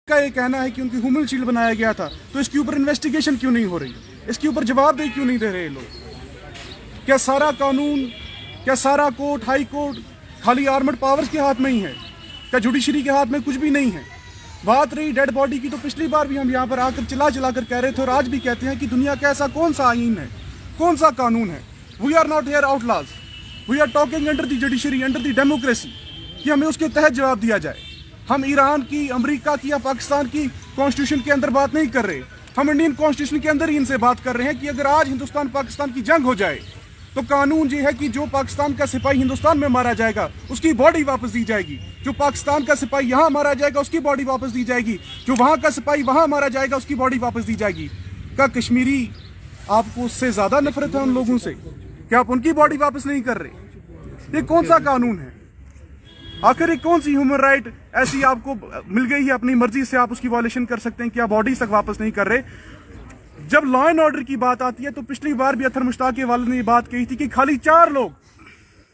का ये कहना है कि उनकी ह्यूमन शील्ड बनाया गया था, तो इसके ऊपर इन्वेस्टिगेशन क्यों नहीं हो रही? इसके ऊपर जवाबदेही क्यों नहीं दे रहे लोग? क्या सारा कानून, क्या सारा कोर्ट, हाई कोर्ट खाली आर्मड पावर्स के हाथ में ही है? क्या जुडिशरी के हाथ में कुछ भी नहीं है? बात रही डेड बॉडी की, तो पिछली बार भी हम यहाँ पर आकर चिल्ला कर कह रहे थे और आज भी कहते हैं कि दुनिया का ऐसा कौन सा आईन है, कौन सा कानून है? We are not here outlaws, we are talking under the judiciary, under the democracy, कि हमें उसके तहत जवाब दिया जाए। हम ईरान की, अमेरिका की या पाकिस्तान की कॉन्स्टिट्यूशन के अंदर बात नहीं कर रहे, हम इंडियन कॉन्स्टिट्यूशन के अंदर ही इनसे बात कर रहे हैं कि अगर आज हिंदुस्तान पाकिस्तान की जंग हो जाए तो कानून ये है कि जो पाकिस्तान का सिपाही हिंदुस्तान में मारा जाएगा उसकी बॉडी वापस दी जाएगी, जो पाकिस्तान का सिपाही यहाँ मारा जाएगा उसकी बॉडी वापस दी जाएगी, जो वहां का सिपाही वहां मारा जाएगा उसकी बॉडी वापस दी जाएगी। क्या कश्मीरी आपको उससे ज्यादा नफरत है उन लोगों से? क्या आप उनकी बॉडी वापस नहीं कर रहे? ये कौन सा कानून है? आखिर एक कौन सी ह्यूमन राइट ऐसी आपको मिल गई है अपनी मर्जी से आप उसकी वॉयलेशन कर सकते हैं कि आप बॉडीज तक वापस नहीं कर रहे? जब लॉ एंड ऑर्डर की बात आती है तो पिछली बार भी अतर मुश्ताक के वालिद ने ये बात कही थी कि खाली 4 लोग,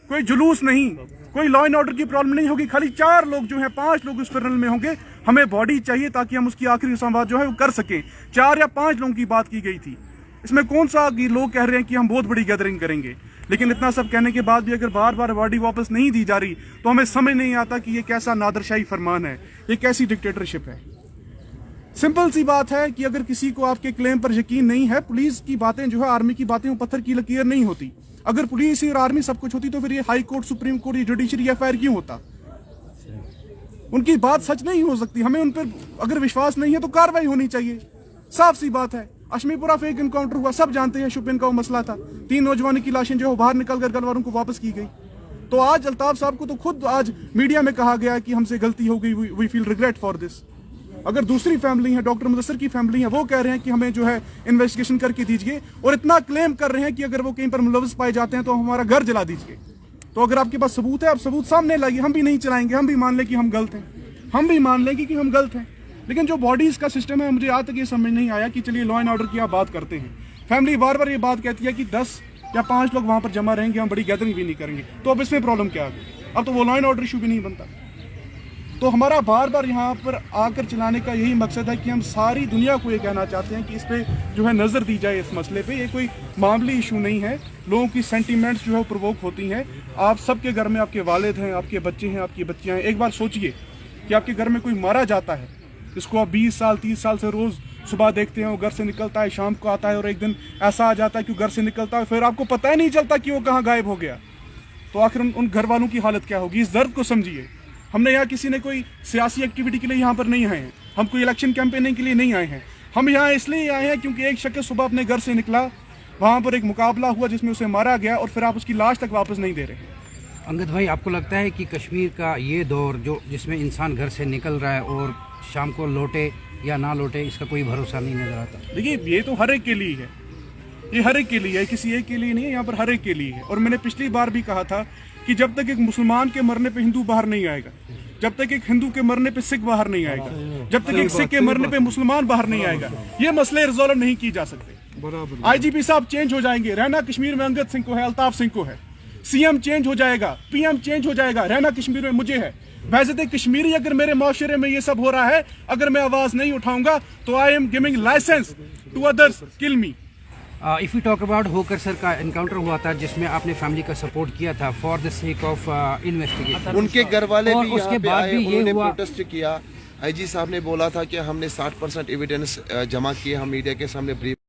कोई जुलूस नहीं, कोई लॉ एंड ऑर्डर की प्रॉब्लम नहीं होगी, खाली 4 लोग जो हैं, 5 लोग उस टनल में होंगे, हमें बॉडी चाहिए ताकि हम उसकी आखिरी संवाद जो है वो कर सकें। 4 या 5 लोगों की बात की गई थी। इसमें कौन सा लोग कह रहे हैं कि हम बहुत बड़ी गैदरिंग करेंगे? लेकिन इतना सब कहने के बाद भी अगर बार बार बॉडी वापस नहीं दी जा रही तो हमें समझ नहीं आता कि ये कैसा नादरशाही फरमान है, ये कैसी डिक्टेटरशिप है। सिंपल सी बात है कि अगर किसी को आपके क्लेम पर यकीन नहीं है, पुलिस की बातें जो है, आर्मी की बातें, वो पत्थर की लकीर नहीं होती। अगर पुलिस और आर्मी सब कुछ होती तो फिर ये हाई कोर्ट, सुप्रीम कोर्ट, ये जुडिशरी एफआईआर क्यों होता? उनकी बात सच नहीं हो सकती। हमें उन पर अगर विश्वास नहीं है तो कार्रवाई होनी चाहिए, साफ सी बात है। अश्मीपुरा फेक एनकाउंटर हुआ, सब जानते हैं, शुपिन का वो मसला था। 3 नौजवानों की लाशें जो है बाहर निकलकर घर वालों को वापस की गई। तो आज अल्ताफ साहब को तो खुद आज मीडिया में कहा गया कि हमसे गलती हो गई, we feel regret for this. अगर दूसरी फैमिली है, डॉक्टर मुदस्सिर की फैमिली है, वो कह रहे हैं कि हमें जो है इन्वेस्टिगेशन करके दीजिए, और इतना क्लेम कर रहे हैं कि अगर वो कहीं पर मुलविस पाए जाते हैं तो हमारा घर जला दीजिए। तो अगर आपके पास सबूत है, आप सबूत सामने लाइए। हम भी नहीं चलाएंगे, हम भी मान लें कि हम गलत हैं, हम भी मान लेंगे कि हम गलत हैं। लेकिन जो बॉडीज का सिस्टम है, मुझे आज तक ये समझ नहीं आया कि चलिए लॉ एंड ऑर्डर की आप बात करते हैं, फैमिली बार बार ये बात कहती है कि 10 या 5 लोग वहां पर जमा रहेंगे, हम बड़ी गैदरिंग भी नहीं करेंगे, तो अब इसमें प्रॉब्लम क्या है? अब तो वो लॉ एंड ऑर्डर इशू भी नहीं बनता। तो हमारा बार बार यहाँ पर आकर चलाने का यही मकसद है कि हम सारी दुनिया को ये कहना चाहते हैं कि इस पे जो है नजर दी जाए, इस मसले पे। ये कोई मामूली इशू नहीं है, लोगों की सेंटीमेंट्स जो है प्रोवोक होती हैं। आप सबके घर में आपके वालिद हैं, आपके बच्चे हैं, आपकी बच्चियां हैं। एक बार सोचिए कि आपके घर में कोई मारा जाता है, जिसको आप 20 साल 30 साल से रोज सुबह देखते हैं, वो घर से निकलता है, शाम को आता है, और एक दिन ऐसा आ जाता है कि घर से निकलता है, फिर आपको पता ही नहीं चलता कि वो कहाँ गायब हो गया। तो आखिर उन घर वालों की हालत क्या होगी? इस दर्द को समझिए। हमने यहाँ किसी ने कोई सियासी एक्टिविटी के लिए यहाँ पर नहीं आए हैं, हम कोई इलेक्शन कैंपेनिंग के लिए नहीं आए हैं। हम यहाँ इसलिए आए हैं क्योंकि एक शख्स सुबह अपने घर से निकला, वहाँ पर एक मुकाबला हुआ जिसमें उसे मारा गया, और फिर आप उसकी लाश तक वापस नहीं दे रहे। अंगद भाई, आपको लगता है कि कश्मीर का ये दौर जो जिसमें इंसान घर से निकल रहा है और शाम को लौटे या ना लौटे, इसका कोई भरोसा नहीं नजर आता? देखिए, ये तो हर एक के लिए है, ये हर एक के लिए है, किसी एक के लिए नहीं है, यहाँ पर हर एक के लिए है। और मैंने पिछली बार भी कहा था कि जब तक एक मुसलमान के मरने पे हिंदू बाहर नहीं आएगा, जब तक एक हिंदू के मरने पे सिख बाहर नहीं आएगा, जब तक एक सिख के मरने पे मुसलमान बाहर नहीं आएगा, ये मसले रिजॉल्व नहीं की जा सकते। आईजीपी साहब चेंज हो जाएंगे, रहना कश्मीर में अंगद सिंह को है, अल्ताफ सिंह को है। सीएम चेंज हो जाएगा, पीएम चेंज हो जाएगा, रहना कश्मीर में मुझे है। वैसे कश्मीरी अगर मेरे माशरे में ये सब हो रहा है, अगर मैं आवाज नहीं उठाऊंगा तो I am giving license to others kill me. If you talk about होकर सर का एनकाउंटर हुआ था जिसमें आपने फैमिली का सपोर्ट किया था for the sake of investigation, उनके घर वाले भी उसके यहाँ पे बाद आए, भी ये उन्होंने हुआ, प्रोटेस्ट किया। आईजी साहब ने बोला था कि हमने 60% एविडेंस जमा किए, हम मीडिया के सामने ब्रीफ